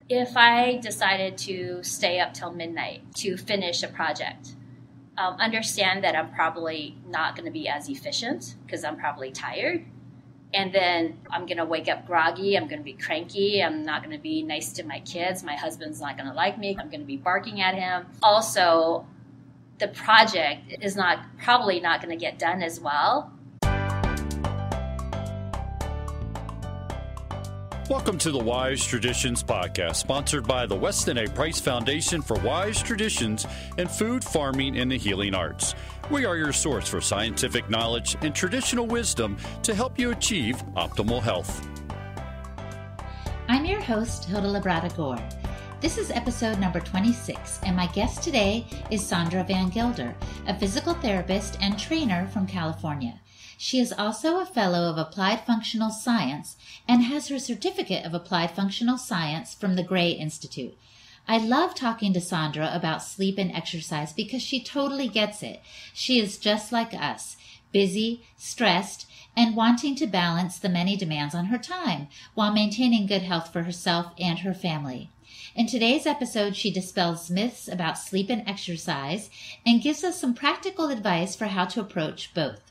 if I decided to stay up till midnight to finish a project, understand that I'm probably not going to be as efficient because I'm probably tired. And then I'm going to wake up groggy. I'm going to be cranky. I'm not going to be nice to my kids. My husband's not going to like me. I'm going to be barking at him. Also, the project is probably not going to get done as well. Welcome to the Wise Traditions Podcast, sponsored by the Weston A. Price Foundation for Wise Traditions in Food, Farming, and the Healing Arts. We are your source for scientific knowledge and traditional wisdom to help you achieve optimal health. I'm your host, Hilda Labrada Gore. This is episode number 26, and my guest today is Sandra Van Gilder, a physical therapist and trainer from California. She is also a fellow of Applied Functional Science and has her certificate of Applied Functional Science from the Gray Institute. I love talking to Sandra about sleep and exercise because she totally gets it. She is just like us, busy, stressed, and wanting to balance the many demands on her time while maintaining good health for herself and her family. In today's episode, she dispels myths about sleep and exercise and gives us some practical advice for how to approach both.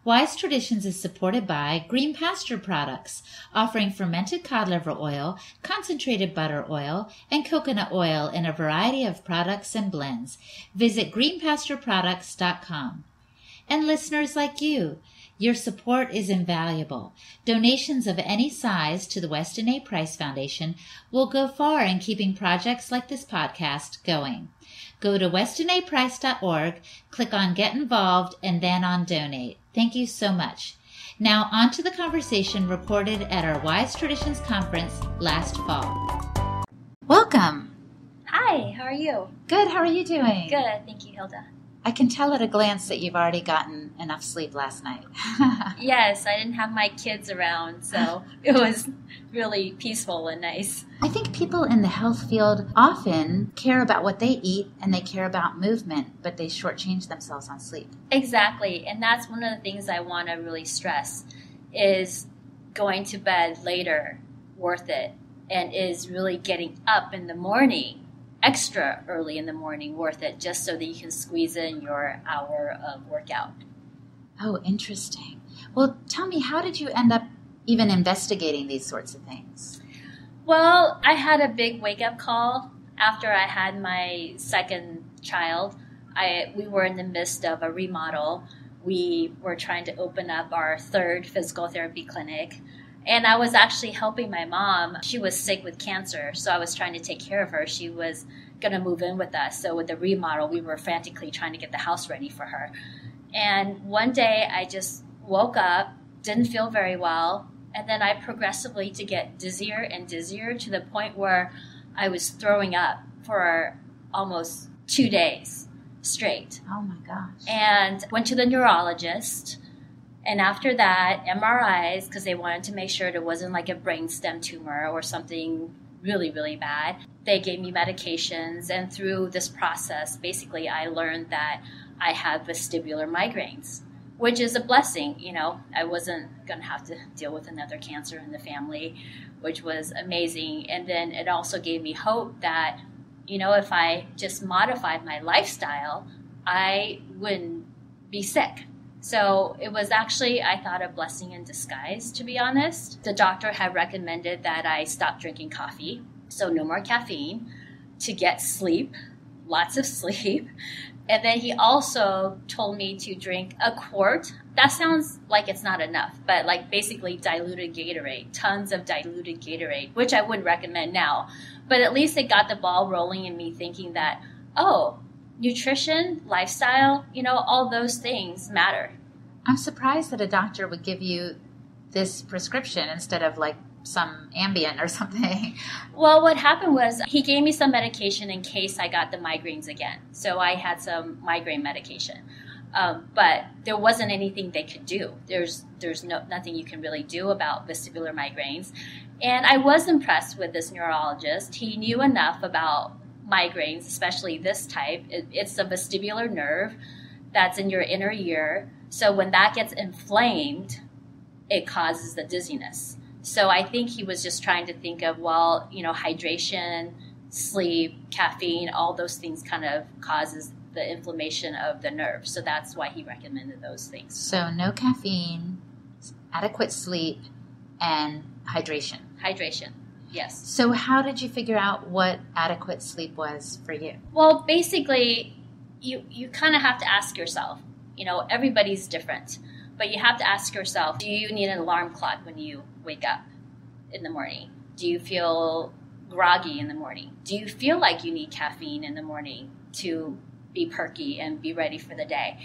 Wise Traditions is supported by Green Pasture Products, offering fermented cod liver oil, concentrated butter oil, and coconut oil in a variety of products and blends. Visit greenpastureproducts.com. And listeners like you, your support is invaluable. Donations of any size to the Weston A. Price Foundation will go far in keeping projects like this podcast going. Go to westonaprice.org, click on Get Involved, and then on Donate. Thank you so much. Now on to the conversation recorded at our Wise Traditions Conference last fall. Welcome. Hi, how are you? Good, how are you doing? Good, thank you, Hilda. I can tell at a glance that you've already gotten enough sleep last night. Yes, I didn't have my kids around, so it was really peaceful and nice. I think people in the health field often care about what they eat and they care about movement, but they shortchange themselves on sleep. Exactly, and that's one of the things I want to really stress is going to bed later worth it, and is really getting up in the morning extra early in the morning worth it, just so that you can squeeze in your hour of workout. Oh, interesting. Well, tell me, how did you end up even investigating these sorts of things? Well, I had a big wake-up call after I had my second child. We were in the midst of a remodel. We were trying to open up our third physical therapy clinic. And I was actually helping my mom. She was sick with cancer, so I was trying to take care of her. She was going to move in with us. So with the remodel, we were frantically trying to get the house ready for her. And one day I just woke up, didn't feel very well, and then I progressively to get dizzier and dizzier to the point where I was throwing up for almost 2 days straight. Oh my gosh. And went to the neurologist. And after that, MRIs, because they wanted to make sure it wasn't like a brainstem tumor or something really, really bad. They gave me medications. And through this process, basically, I learned that I have vestibular migraines, which is a blessing. You know, I wasn't going to have to deal with another cancer in the family, which was amazing. And then it also gave me hope that, you know, if I just modified my lifestyle, I wouldn't be sick. So it was actually, I thought, a blessing in disguise, to be honest. The doctor had recommended that I stop drinking coffee, so no more caffeine, to get sleep, lots of sleep. And then he also told me to drink a quart. That sounds like it's not enough, but like basically diluted Gatorade, tons of diluted Gatorade, which I wouldn't recommend now. But at least it got the ball rolling in me thinking that, oh, nutrition, lifestyle, you know, all those things matter. I'm surprised that a doctor would give you this prescription instead of like some Ambien or something. Well, what happened was he gave me some medication in case I got the migraines again. So I had some migraine medication. But there wasn't anything they could do. There's nothing you can really do about vestibular migraines. And I was impressed with this neurologist. He knew enough about migraines, especially this type. It's a vestibular nerve that's in your inner ear. So when that gets inflamed, it causes the dizziness. So I think he was just trying to think of, well, hydration, sleep, caffeine, all those things kind of causes the inflammation of the nerve. So that's why he recommended those things. So no caffeine, adequate sleep, and hydration. Hydration, yes. So how did you figure out what adequate sleep was for you? Well, basically, you kind of have to ask yourself, everybody's different, but you have to ask yourself, do you need an alarm clock when you wake up in the morning? Do you feel groggy in the morning? Do you feel like you need caffeine in the morning to be perky and be ready for the day?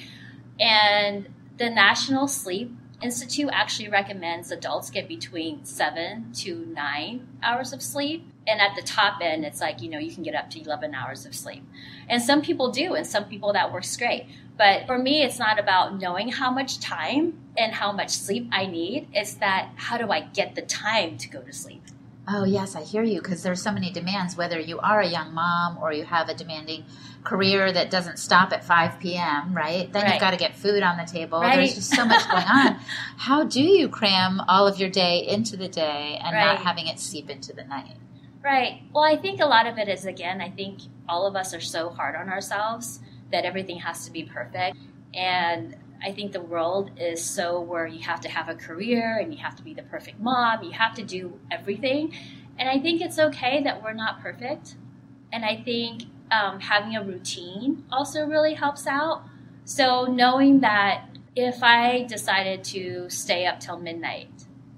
And the National Sleep Institute actually recommends adults get between 7 to 9 hours of sleep. And at the top end, it's like, you can get up to 11 hours of sleep. And some people do, and some people that works great. But for me, it's not about knowing how much time and how much sleep I need. It's that, how do I get the time to go to sleep? Oh, yes, I hear you, because there's so many demands, whether you are a young mom or you have a demanding career that doesn't stop at 5 p.m., right? Then you've got to get food on the table. Right. There's just so much going on. How do you cram all of your day into the day and not having it seep into the night? Right. Well, I think a lot of it is, again, I think all of us are so hard on ourselves that everything has to be perfect. And I think the world is so where you have to have a career and you have to be the perfect mom. You have to do everything. And I think it's okay that we're not perfect. And I think having a routine also really helps out. So knowing that if I decided to stay up till midnight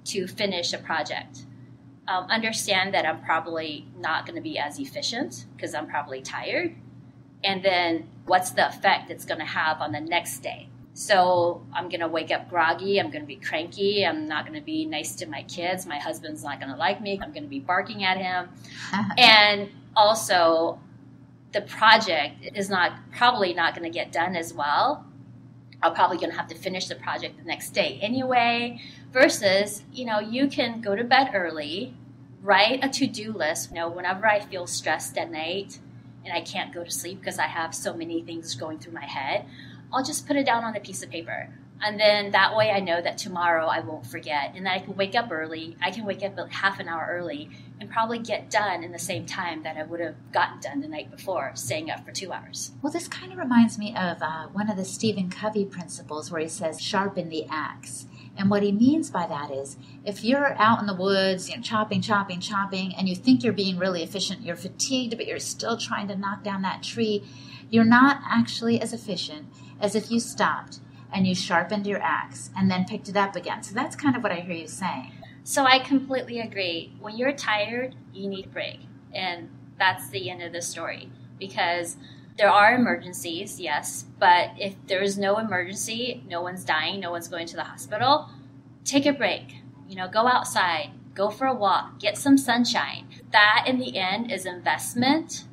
to finish a project, understand that I'm probably not going to be as efficient because I'm probably tired. And then what's the effect it's going to have on the next day? So I'm going to wake up groggy. I'm going to be cranky. I'm not going to be nice to my kids. My husband's not going to like me. I'm going to be barking at him. And also, the project is probably not going to get done as well. I'm probably going to have to finish the project the next day anyway. Versus, you can go to bed early, write a to-do list. Whenever I feel stressed at night and I can't go to sleep because I have so many things going through my head, I'll just put it down on a piece of paper. And then that way I know that tomorrow I won't forget. And then I can wake up early. I can wake up half an hour early and probably get done in the same time that I would have gotten done the night before, staying up for 2 hours. Well, this kind of reminds me of one of the Stephen Covey principles where he says, sharpen the axe. And what he means by that is, if you're out in the woods, chopping, and you think you're being really efficient, you're fatigued, but you're still trying to knock down that tree, you're not actually as efficient as if you stopped and you sharpened your axe and then picked it up again. So that's kind of what I hear you saying. So I completely agree. When you're tired, you need a break. And that's the end of the story. Because there are emergencies, yes, but if there is no emergency, no one's dying, no one's going to the hospital, take a break. Go outside, go for a walk, get some sunshine. That, in the end, is investment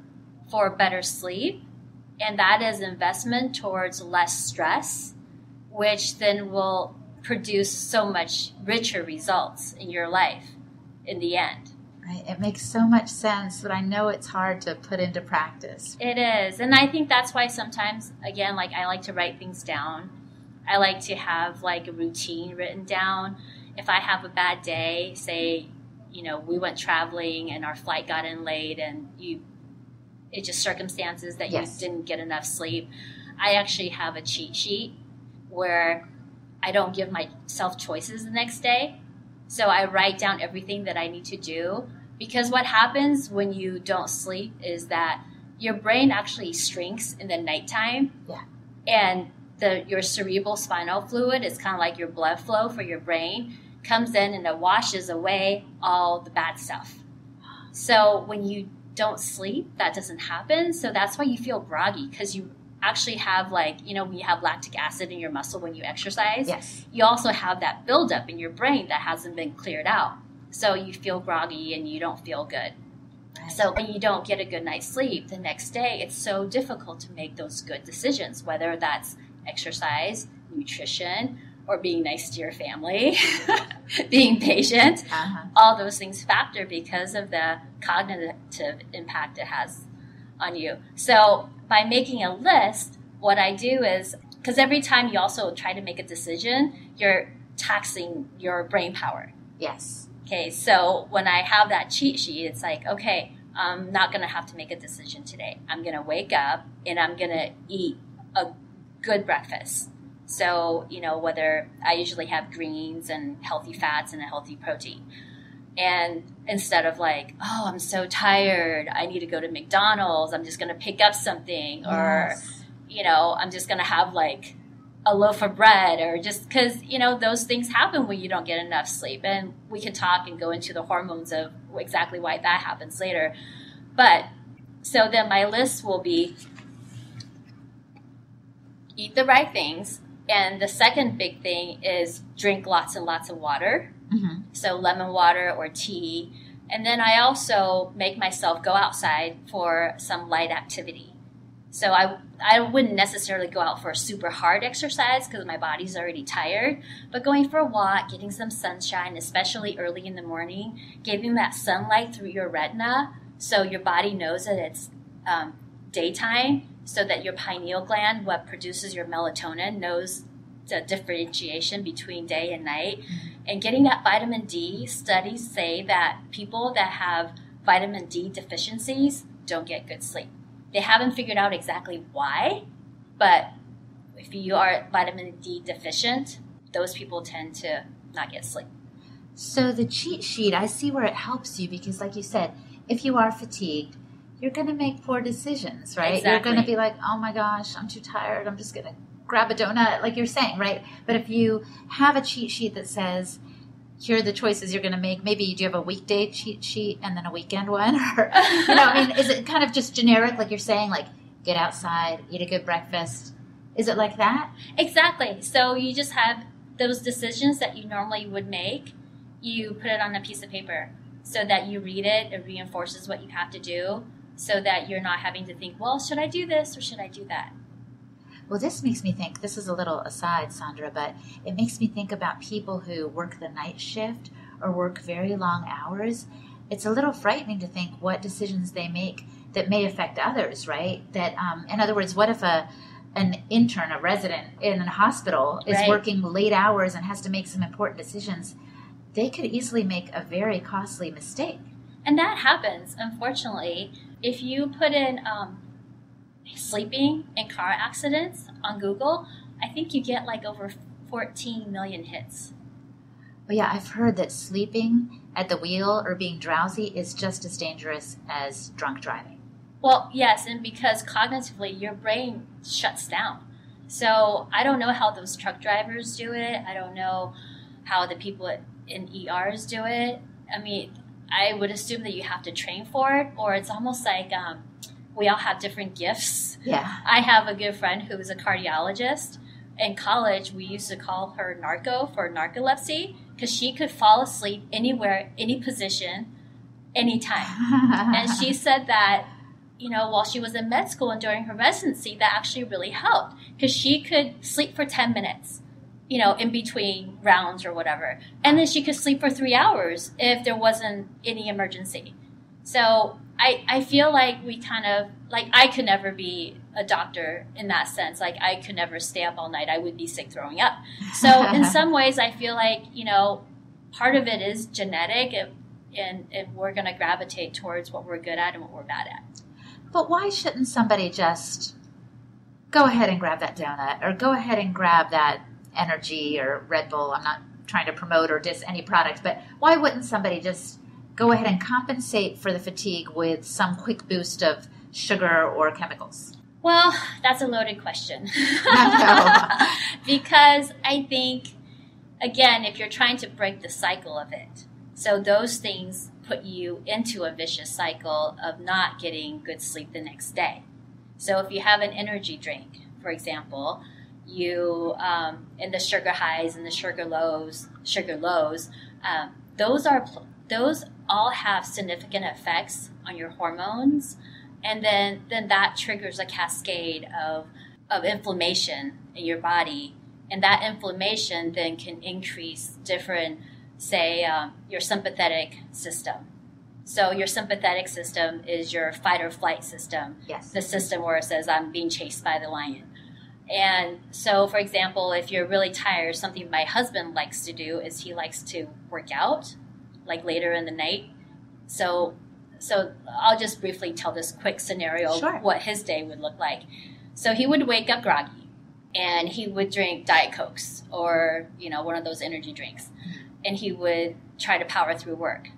for better sleep. And that is investment towards less stress, which then will produce so much richer results in your life in the end. Right. It makes so much sense, but I know it's hard to put into practice. It is. And I think that's why sometimes, again, I like to write things down. I like to have a routine written down. If I have a bad day, say, we went traveling and our flight got in late and it's just circumstances that you didn't get enough sleep. I actually have a cheat sheet where I don't give myself choices the next day. So I write down everything that I need to do, because what happens when you don't sleep is that your brain actually shrinks in the nighttime. Yeah. And your cerebral spinal fluid is kind of like your blood flow for your brain, comes in and it washes away all the bad stuff. So when you don't sleep, that doesn't happen. So that's why you feel groggy, because you actually have when you have lactic acid in your muscle when you exercise, you also have that buildup in your brain that hasn't been cleared out. So you feel groggy and you don't feel good. Right. So when you don't get a good night's sleep the next day, it's so difficult to make those good decisions, whether that's exercise, nutrition, or being nice to your family, being patient. All those things factor because of the cognitive impact it has on you. So by making a list, what I do is, because every time you also try to make a decision, you're taxing your brain power. Yes. Okay, so when I have that cheat sheet, it's like, okay, I'm not going to have to make a decision today. I'm going to wake up and I'm going to eat a good breakfast. So, whether I usually have greens and healthy fats and a healthy protein. And instead of like, oh, I'm so tired, I need to go to McDonald's, I'm just going to pick up something. Yes. Or, I'm just going to have like a loaf of bread, or just because, those things happen when you don't get enough sleep. And we can talk and go into the hormones of exactly why that happens later. But so then my list will be eat the right things. And the second big thing is drink lots and lots of water. Mm-hmm. So lemon water or tea. And then I also make myself go outside for some light activity. So I wouldn't necessarily go out for a super hard exercise because my body's already tired. But going for a walk, getting some sunshine, especially early in the morning, getting that sunlight through your retina so your body knows that it's daytime, so that your pineal gland, what produces your melatonin, knows the differentiation between day and night. And getting that vitamin D, studies say that people that have vitamin D deficiencies don't get good sleep. They haven't figured out exactly why, but if you are vitamin D deficient, those people tend to not get sleep. So the cheat sheet, I see where it helps you because, like you said, if you are fatigued, you're going to make poor decisions, right? Exactly. You're going to be like, oh my gosh, I'm too tired. I'm just going to grab a donut, like you're saying, right? But if you have a cheat sheet that says, here are the choices you're going to make, maybe you do have a weekday cheat sheet and then a weekend one, or, is it kind of just generic, like you're saying, like get outside, eat a good breakfast? Is it like that? Exactly. So you just have those decisions that you normally would make, you put it on a piece of paper so that you read it, it reinforces what you have to do, so that you're not having to think, well, should I do this or should I do that? Well, this makes me think, this is a little aside, Sandra, but it makes me think about people who work the night shift or work very long hours. It's a little frightening to think what decisions they make that may affect others, right? That, in other words, what if an intern, a resident in a hospital is working late hours and has to make some important decisions? They could easily make a very costly mistake. And that happens, unfortunately. If you put in sleeping and car accidents on Google, I think you get like over 14 million hits. Well, yeah, I've heard that sleeping at the wheel or being drowsy is just as dangerous as drunk driving. Well, yes, and because cognitively your brain shuts down. So I don't know how those truck drivers do it. I don't know how the people in ERs do it. I mean, I would assume that you have to train for it, or it's almost like we all have different gifts. Yeah. I have a good friend who is a cardiologist. In college, we used to call her narco for narcolepsy because she could fall asleep anywhere, any position, anytime. And she said that, while she was in med school and during her residency, that actually really helped because she could sleep for 10 minutes. In between rounds or whatever. And then she could sleep for 3 hours if there wasn't any emergency. So I feel like we kind of, like I could never be a doctor in that sense. Like I could never stay up all night. I would be sick throwing up. So in some ways I feel like, part of it is genetic and we're going to gravitate towards what we're good at and what we're bad at. But why shouldn't somebody just go ahead and grab that donut or go ahead and grab that energy or Red Bull? I'm not trying to promote or diss any product, but why wouldn't somebody just go ahead and compensate for the fatigue with some quick boost of sugar or chemicals? Well, that's a loaded question. I know. Because I think, again, if you're trying to break the cycle of it, so those things put you into a vicious cycle of not getting good sleep the next day. So if you have an energy drink, for example, you and the sugar highs and the sugar lows, those all have significant effects on your hormones, and then that triggers a cascade of inflammation in your body, and that inflammation then can increase different, say, your sympathetic system. So your sympathetic system is your fight or flight system. Yes. The system where it says, I'm being chased by the lion. And so, for example, if you're really tired, something my husband likes to do is he likes to work out, like later in the night. So I'll just briefly tell this quick scenario of what his day would look like. So he would wake up groggy, and he would drink Diet Cokes or, one of those energy drinks. And he would try to power through work.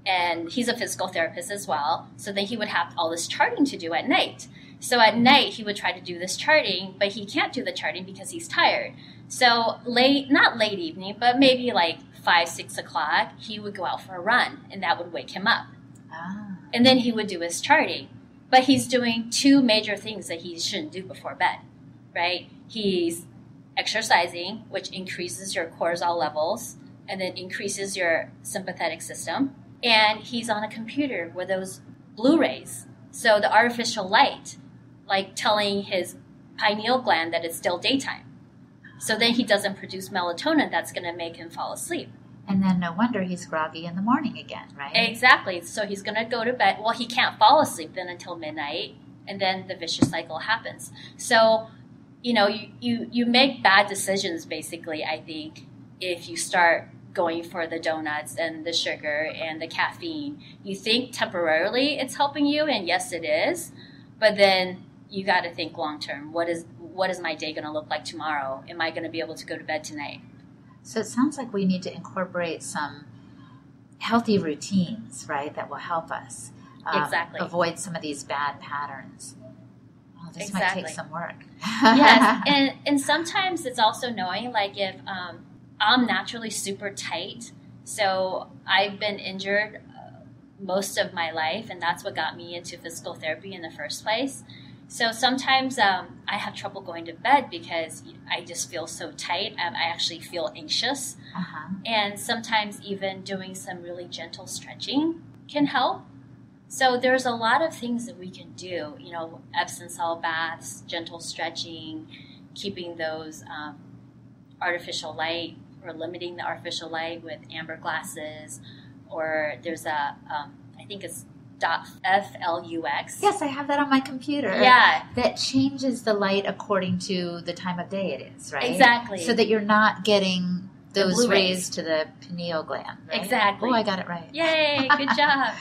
And he's a physical therapist as well. So then he would have all this charting to do at night. So at night, he would try to do this charting, but he can't do the charting because he's tired. So not late evening, but maybe like 5, 6 o'clock, he would go out for a run, and that would wake him up. And then he would do his charting. But he's doing 2 major things that he shouldn't do before bed, right? He's exercising, which increases your cortisol levels and then increases your sympathetic system. And he's on a computer with those blue rays. So the artificial light, like telling his pineal gland that it's still daytime. So then he doesn't produce melatonin that's going to make him fall asleep. And then no wonder he's groggy in the morning again, right? Exactly. So he's going to go to bed. Well, he can't fall asleep then until midnight, and then the vicious cycle happens. So, you make bad decisions, basically, I think, if you start going for the donuts and the sugar and the caffeine. You think temporarily it's helping you, and yes, it is. But then you got to think long term. What is my day going to look like tomorrow? Am I going to be able to go to bed tonight? So it sounds like we need to incorporate some healthy routines, right, that will help us avoid some of these bad patterns. Oh, this might take some work. Yes, and sometimes it's also knowing, like, if I'm naturally super tight, so I've been injured most of my life, and that's what got me into physical therapy in the first place. So sometimes I have trouble going to bed because I just feel so tight. I actually feel anxious. And sometimes even doing some really gentle stretching can help. So there's a lot of things that we can do, Epsom salt baths, gentle stretching, keeping those artificial light or limiting the artificial light with amber glasses. Or there's I think it's .flux. Yes, I have that on my computer. Yeah. That changes the light according to the time of day it is, right? Exactly. So that you're not getting those rays to the pineal gland, right? Exactly. Oh, I got it right. Yay, good job.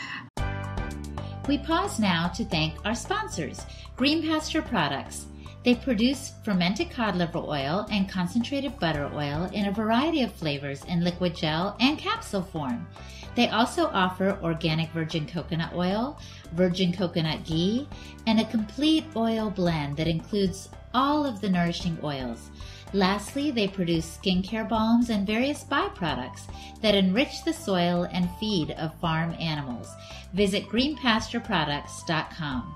We pause now to thank our sponsors, Green Pasture Products. They produce fermented cod liver oil and concentrated butter oil in a variety of flavors in liquid gel and capsule form. They also offer organic virgin coconut oil, virgin coconut ghee, and a complete oil blend that includes all of the nourishing oils. Lastly, they produce skincare balms and various byproducts that enrich the soil and feed of farm animals. Visit greenpastureproducts.com.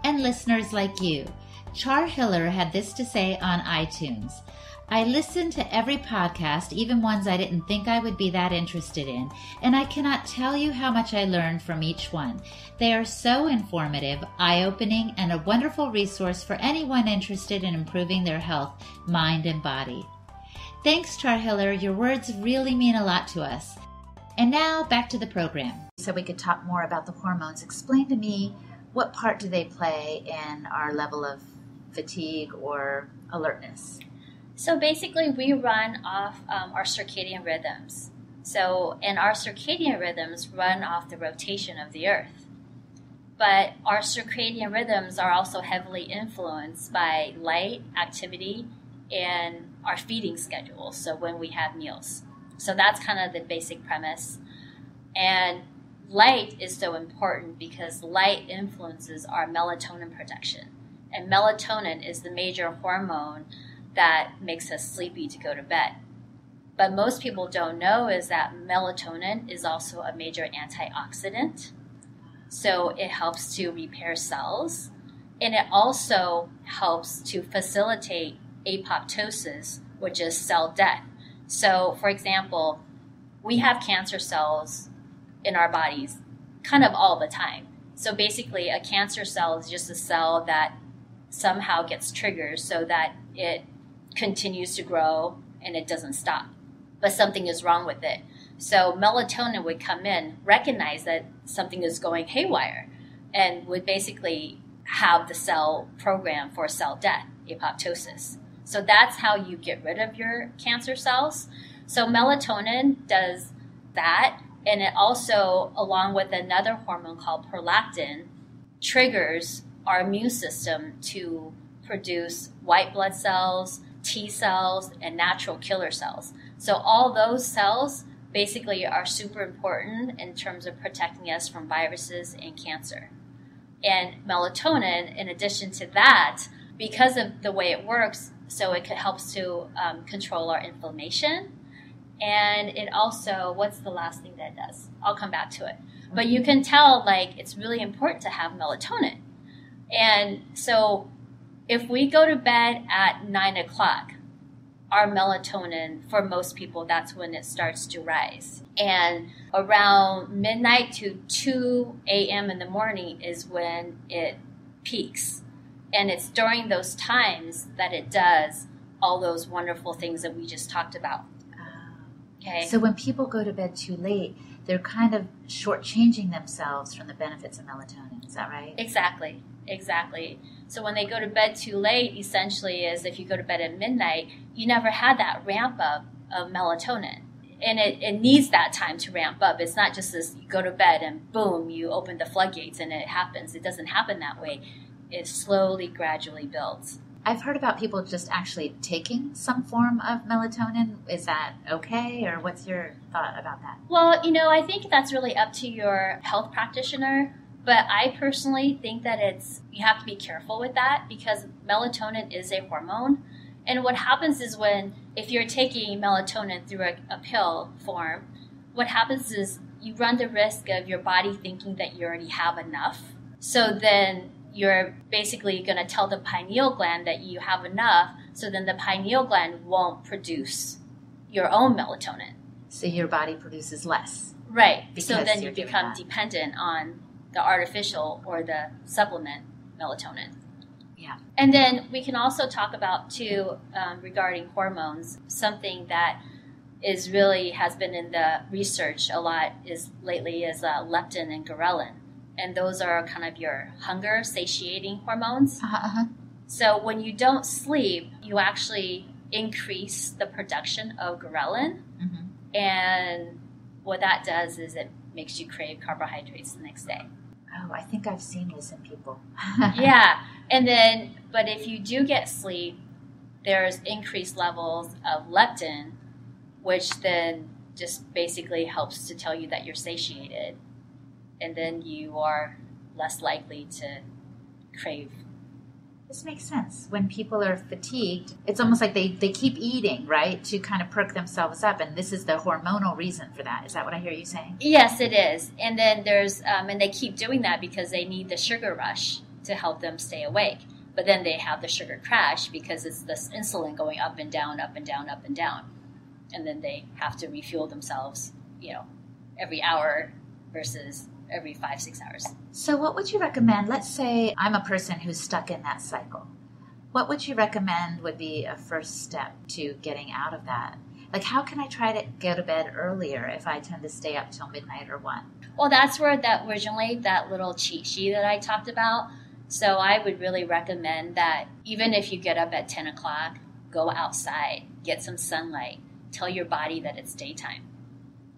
And listeners like you, Char Hiller had this to say on iTunes. I listen to every podcast, even ones I didn't think I would be that interested in, and I cannot tell you how much I learned from each one. They are so informative, eye-opening, and a wonderful resource for anyone interested in improving their health, mind, and body. Thanks, Char Hiller. Your words really mean a lot to us. And now, back to the program. So we could talk more about the hormones. Explain to me, what part do they play in our level of fatigue or alertness? So basically, we run off our circadian rhythms. And our circadian rhythms run off the rotation of the Earth. But our circadian rhythms are also heavily influenced by light, activity, and our feeding schedule. So when we have meals. So that's kind of the basic premise. And light is so important because light influences our melatonin production. And melatonin is the major hormone that makes us sleepy to go to bed. But most people don't know is that melatonin is also a major antioxidant. So it helps to repair cells, and it also helps to facilitate apoptosis, which is cell death. So, for example, we have cancer cells in our bodies kind of all the time. So basically, a cancer cell is just a cell that somehow gets triggered so that it continues to grow and it doesn't stop. But something is wrong with it. So melatonin would come in, recognize that something is going haywire, and would basically have the cell programmed for cell death, apoptosis. So that's how you get rid of your cancer cells. So melatonin does that, And it also, along with another hormone called prolactin, triggers our immune system to produce white blood cells, T cells, and natural killer cells. So all those cells basically are super important in terms of protecting us from viruses and cancer. And melatonin, in addition to that, because of the way it works, so it helps to control our inflammation. And it also, what's the last thing that it does? I'll come back to it. But you can tell, like, it's really important to have melatonin. And so if we go to bed at 9 o'clock, our melatonin, for most people, that's when it starts to rise. And around midnight to 2 a.m. in the morning is when it peaks. And it's during those times that it does all those wonderful things that we just talked about. Okay. So when people go to bed too late, they're kind of shortchanging themselves from the benefits of melatonin. Is that right? Exactly. So when they go to bed too late, essentially is if you go to bed at midnight, you never had that ramp up of melatonin. And it needs that time to ramp up. It's not just this, you go to bed and boom, you open the floodgates and it happens. It doesn't happen that way. It slowly, gradually builds. I've heard about people just actually taking some form of melatonin. Is that okay, or what's your thought about that? Well, I think that's really up to your health practitioner, but I personally think that you have to be careful with that because melatonin is a hormone. And what happens is if you're taking melatonin through a pill form, what happens is you run the risk of your body thinking that you already have enough. So then you're basically going to tell the pineal gland that you have enough, so then the pineal gland won't produce your own melatonin. So your body produces less. Right. So then you become dependent on the artificial or the supplement melatonin. Yeah. And then we can also talk about, too, regarding hormones, something that has been in the research a lot lately is leptin and ghrelin. And those are kind of your hunger, satiating hormones. So when you don't sleep, you actually increase the production of ghrelin. Mm-hmm. And what that does is it makes you crave carbohydrates the next day. Oh, I think I've seen this in people. Yeah. And then, but if you do get sleep, there's increased levels of leptin, which then just basically helps to tell you that you're satiated. And then you are less likely to crave. This makes sense. When people are fatigued, it's almost like they keep eating, right, to kind of perk themselves up. And this is the hormonal reason for that. Is that what I hear you saying? Yes, it is. And then there's, and they keep doing that because they need the sugar rush to help them stay awake. But then they have the sugar crash because it's this insulin going up and down, up and down, up and down. And then they have to refuel themselves, every hour versus every 5-6 hours. So what would you recommend? Let's say I'm a person who's stuck in that cycle. What would you recommend would be a first step to getting out of that? Like, how can I try to go to bed earlier if I tend to stay up till midnight or 1? Well, that's where that little cheat sheet that I talked about. So I would really recommend that even if you get up at 10 o'clock, go outside, get some sunlight, tell your body that it's daytime.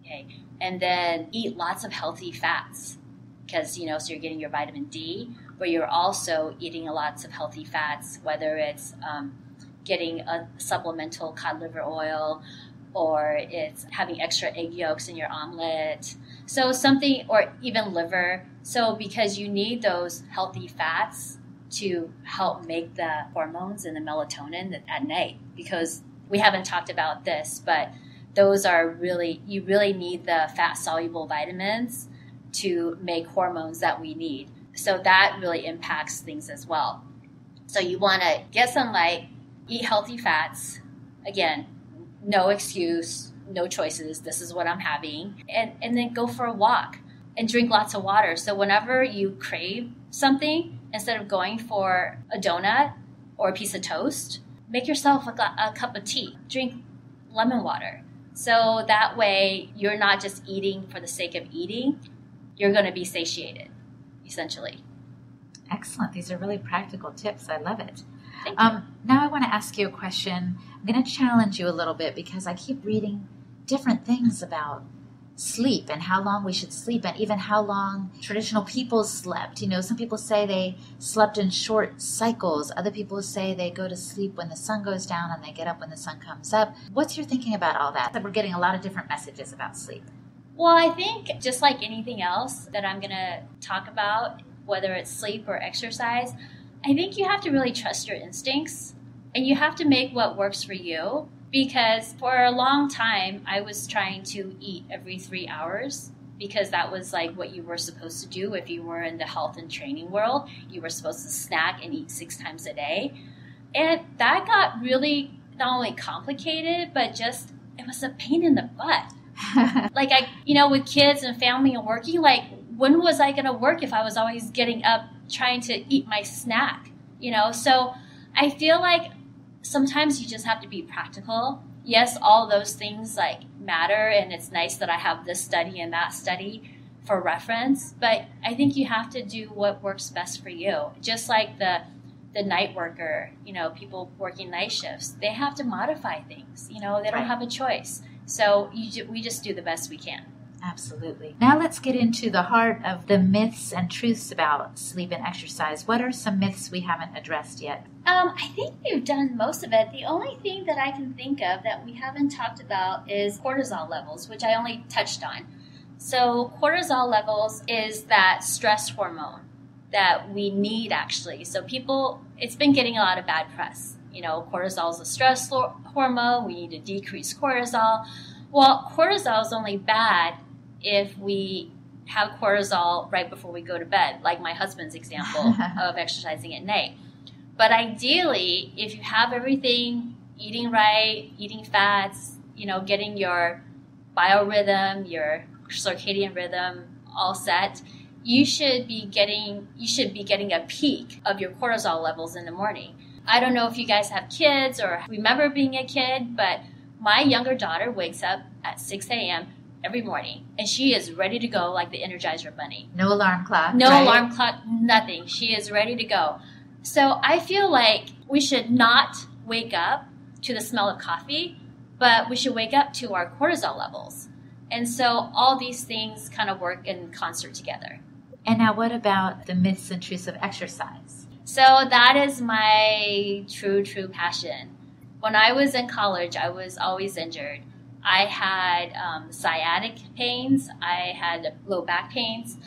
Okay. And then eat lots of healthy fats because, so you're getting your vitamin D, but you're also eating lots of healthy fats, whether it's getting a supplemental cod liver oil or it's having extra egg yolks in your omelet. So something, or even liver. So because you need those healthy fats to help make the hormones and the melatonin at night, because we haven't talked about this, but those are you really need the fat-soluble vitamins to make hormones that we need. So that really impacts things as well. So you want to get sunlight, eat healthy fats. Again, no excuse, no choices. This is what I'm having. And then go for a walk and drink lots of water. So whenever you crave something, instead of going for a donut or a piece of toast, make yourself a cup of tea. Drink lemon water. So that way you're not just eating for the sake of eating. You're going to be satiated, essentially. Excellent. These are really practical tips. I love it. Thank you. Now I want to ask you a question. I'm going to challenge you a little bit because I keep reading different things about sleep and how long we should sleep, and even how long traditional people slept. Some people say they slept in short cycles. Other people say they go to sleep when the sun goes down and they get up when the sun comes up. What's your thinking about all that? We're getting a lot of different messages about sleep. Well, I think just like anything else that I'm going to talk about, whether it's sleep or exercise, I think you have to really trust your instincts and you have to make what works for you. Because for a long time, I was trying to eat every 3 hours because that was like what you were supposed to do if you were in the health and training world. You were supposed to snack and eat 6 times a day. And that got really not only complicated, but just it was a pain in the butt. Like with kids and family and working, like when was I going to work if I was always getting up trying to eat my snack? So I feel like sometimes you just have to be practical. Yes, all those things like matter, and it's nice that I have this study and that study for reference, but I think you have to do what works best for you. Just like the night worker, people working night shifts, they have to modify things. They don't have a choice. So we just do the best we can. Absolutely. Now let's get into the heart of the myths and truths about sleep and exercise. What are some myths we haven't addressed yet? I think we've done most of it. The only thing that I can think of that we haven't talked about is cortisol levels, which I only touched on. So cortisol levels is that stress hormone that we need actually. So it's been getting a lot of bad press. Cortisol is a stress hormone. We need to decrease cortisol. Well, cortisol is only bad if we have cortisol right before we go to bed, like my husband's example of exercising at night. But ideally, if you have everything, eating right, eating fats, getting your biorhythm, your circadian rhythm all set, you should be getting a peak of your cortisol levels in the morning. I don't know if you guys have kids or remember being a kid, but my younger daughter wakes up at 6 a.m. every morning, and she is ready to go like the Energizer Bunny. No alarm clock. No alarm clock, nothing. She is ready to go. So I feel like we should not wake up to the smell of coffee, but we should wake up to our cortisol levels. And so all these things kind of work in concert together. And now what about the myths and truths of exercise? So that is my true passion. When I was in college, I was always injured. I had sciatic pains. I had low back pains.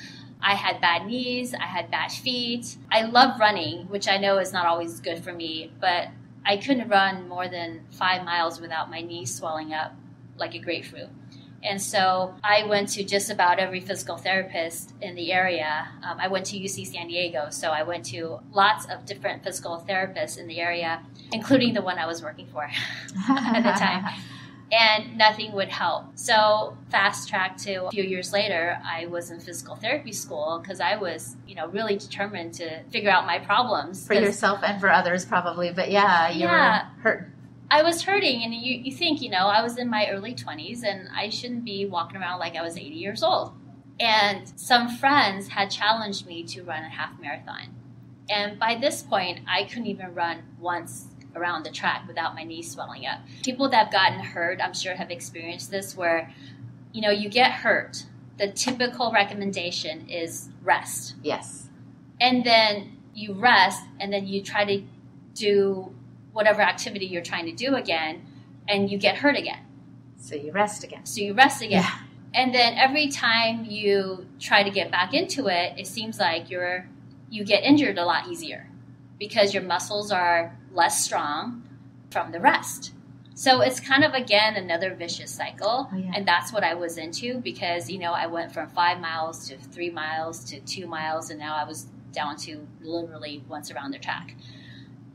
I had bad knees. I had bad feet. I love running, which I know is not always good for me, but I couldn't run more than 5 miles without my knees swelling up like a grapefruit. And so I went to just about every physical therapist in the area. I went to UC San Diego, so I went to lots of different physical therapists in the area, including the one I was working for at the time. And nothing would help. So fast track to a few years later, I was in physical therapy school because I was, really determined to figure out my problems. For yourself and for others probably, but you were hurt. I was hurting, and you think, I was in my early 20s, and I shouldn't be walking around like I was 80 years old. And some friends had challenged me to run a half marathon. And by this point, I couldn't even run once around the track without my knees swelling up. People that have gotten hurt, I'm sure, have experienced this where, you get hurt. The typical recommendation is rest. Yes. And then you rest, and then you try to do whatever activity you're trying to do again, and you get hurt again. So you rest again. Yeah. And then every time you try to get back into it, it seems like you get injured a lot easier because your muscles are less strong from the rest. So it's kind of, again, another vicious cycle. Oh, yeah. And that's what I was into because, I went from 5 miles to 3 miles to 2 miles, and now I was down to literally once around the track.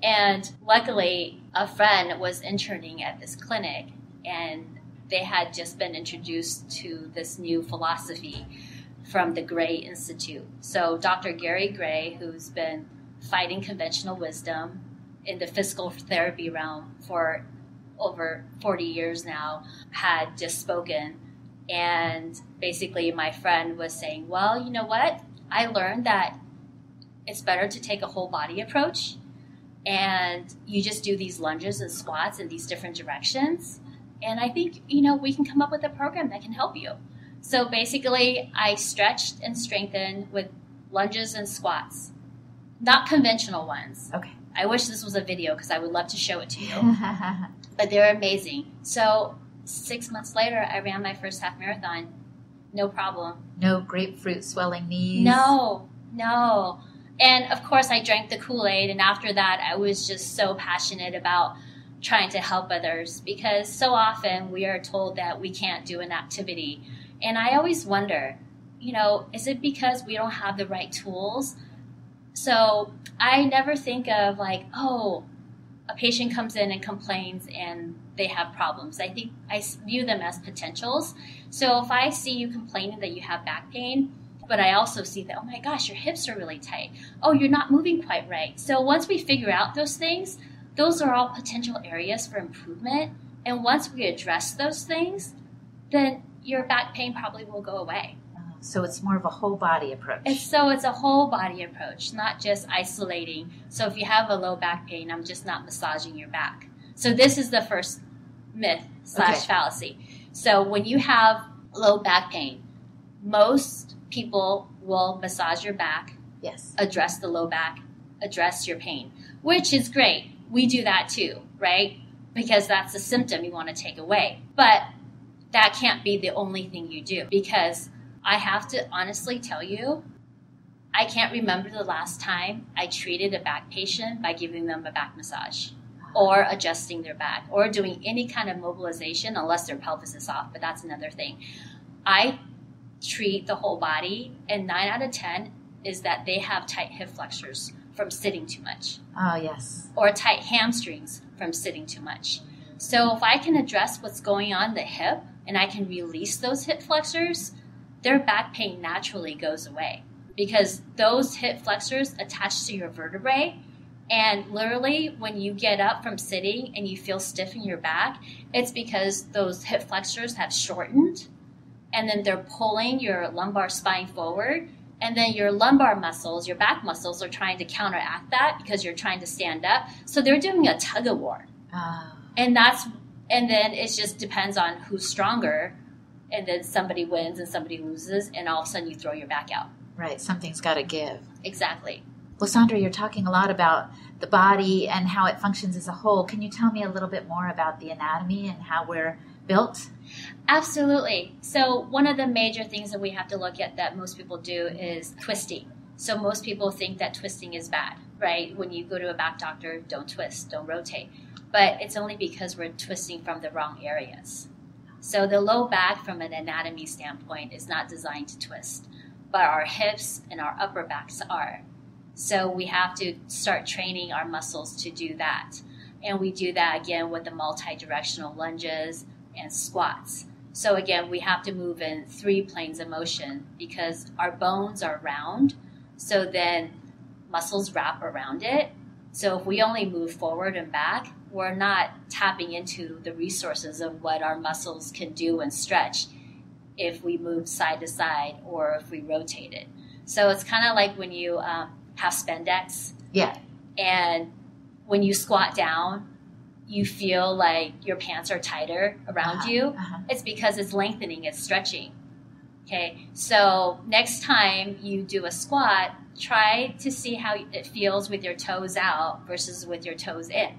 And luckily, a friend was interning at this clinic, and they had just been introduced to this new philosophy from the Gray Institute. So Dr. Gary Gray, who's been fighting conventional wisdom in the physical therapy realm for over 40 years now, had just spoken. And basically my friend was saying, well, you know what? I learned that it's better to take a whole body approach, and you just do these lunges and squats in these different directions. And I think, we can come up with a program that can help you. So basically, I stretched and strengthened with lunges and squats, not conventional ones. Okay. I wish this was a video because I would love to show it to you, but they're amazing. So 6 months later, I ran my first half marathon. No problem. No grapefruit swelling knees? No. And of course, I drank the Kool-Aid. And after that, I was just so passionate about trying to help others because so often we are told that we can't do an activity. And I always wonder, is it because we don't have the right tools? So I never think of like, oh, a patient comes in and complains and they have problems. I think I view them as potentials. So if I see you complaining that you have back pain, but I also see that, oh my gosh, your hips are really tight. Oh, you're not moving quite right. So once we figure out those things, those are all potential areas for improvement. And once we address those things, then your back pain probably will go away. So it's more of a whole body approach. It's a whole body approach, not just isolating. So if you have a low back pain, I'm just not massaging your back. So this is the first myth / fallacy. So when you have low back pain, most people will massage your back, yes, address the low back, address your pain, which is great. We do that too, right? Because that's the symptom you want to take away. But that can't be the only thing you do because I have to honestly tell you, I can't remember the last time I treated a back patient by giving them a back massage or adjusting their back or doing any kind of mobilization unless their pelvis is off, but that's another thing. I treat the whole body, and 9 out of 10 is that they have tight hip flexors from sitting too much. Oh, yes. Or tight hamstrings from sitting too much. So if I can address what's going on in the hip and I can release those hip flexors, their back pain naturally goes away because those hip flexors attach to your vertebrae. And literally, when you get up from sitting and you feel stiff in your back, it's because those hip flexors have shortened and then they're pulling your lumbar spine forward. And then your lumbar muscles, your back muscles are trying to counteract that because you're trying to stand up. So they're doing a tug of war. And then it just depends on who's stronger. And then somebody wins and somebody loses, and all of a sudden you throw your back out. Right, something's got to give. Exactly. Well, Sandra, you're talking a lot about the body and how it functions as a whole. Can you tell me a little bit more about the anatomy and how we're built? Absolutely. So one of the major things that we have to look at that most people do is twisting. So most people think that twisting is bad, right? When you go to a back doctor, don't twist, don't rotate. But it's only because we're twisting from the wrong areas. So the low back from an anatomy standpoint is not designed to twist, but our hips and our upper backs are. So we have to start training our muscles to do that. And we do that again with the multi-directional lunges and squats. So again, we have to move in 3 planes of motion because our bones are round. So then muscles wrap around it. So if we only move forward and back, we're not tapping into the resources of what our muscles can do and stretch if we move side to side or if we rotate it. So it's kind of like when you have spandex. Yeah. And when you squat down, you feel like your pants are tighter around you. It's because it's lengthening, it's stretching. Okay, so next time you do a squat, try to see how it feels with your toes out versus with your toes in.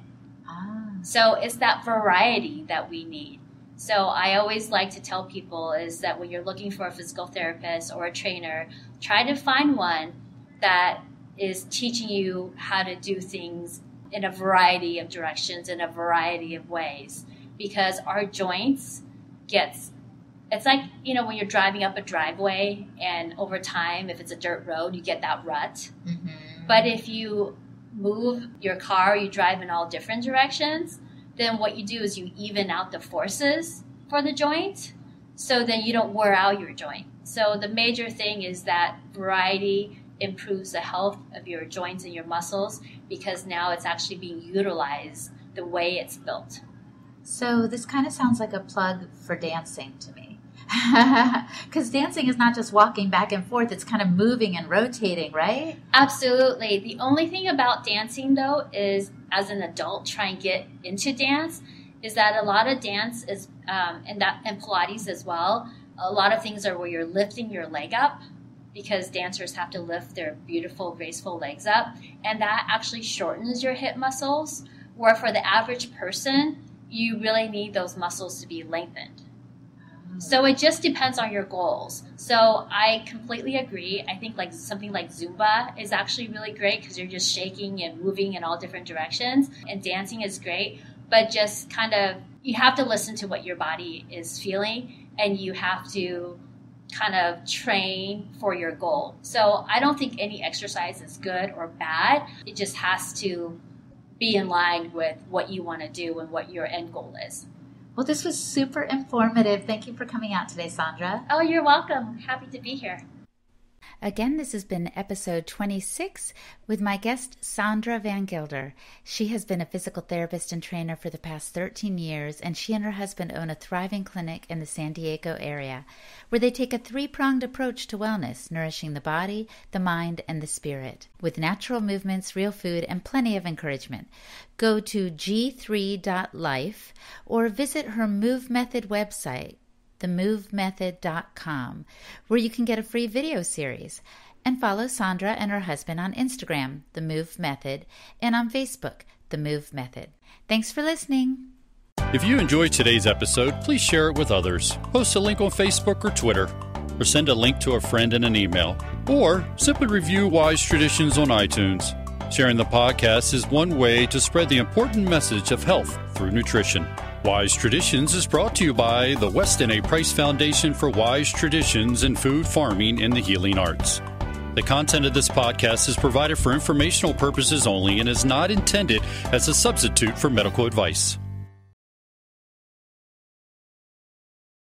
So it's that variety that we need. So I always like to tell people is that when you're looking for a physical therapist or a trainer, try to find one that is teaching you how to do things in a variety of directions, in a variety of ways. Because our joints it's like, when you're driving up a driveway and over time, if it's a dirt road, you get that rut. Mm-hmm. But if you move your car, you drive in all different directions, then what you do is you even out the forces for the joint, so then you don't wear out your joint. So the major thing is that variety improves the health of your joints and your muscles because now it's actually being utilized the way it's built. So this kind of sounds like a plug for dancing to me. Because dancing is not just walking back and forth, it's kind of moving and rotating, right? Absolutely. The only thing about dancing, though, is as an adult trying to get into dance, is that a lot of dance is, and Pilates as well, A lot of things are where you're lifting your leg up, because dancers have to lift their beautiful, graceful legs up, and that actually shortens your hip muscles, where for the average person, you really need those muscles to be lengthened. So it just depends on your goals. So I completely agree. I think like something like Zumba is actually really great because you're just shaking and moving in all different directions, and dancing is great, but just kind of, you have to listen to what your body is feeling, and you have to kind of train for your goal. So I don't think any exercise is good or bad. It just has to be in line with what you want to do and what your end goal is. Well, this was super informative. Thank you for coming out today, Sandra. Oh, you're welcome. Happy to be here. Again, this has been episode 26 with my guest, Sandra Van Gilder. She has been a physical therapist and trainer for the past 13 years, and she and her husband own a thriving clinic in the San Diego area where they take a three-pronged approach to wellness, nourishing the body, the mind, and the spirit, with natural movements, real food, and plenty of encouragement. Go to g3.life or visit her Move Method website, themovemethod.com, where you can get a free video series, and follow Sandra and her husband on Instagram, The Move Method, and on Facebook, The Move Method. Thanks for listening. If you enjoyed today's episode, please share it with others. Post a link on Facebook or Twitter, or send a link to a friend in an email, or simply review Wise Traditions on iTunes. Sharing the podcast is one way to spread the important message of health through nutrition. Wise Traditions is brought to you by the Weston A. Price Foundation for Wise Traditions in Food, Farming, and the Healing Arts. The content of this podcast is provided for informational purposes only and is not intended as a substitute for medical advice.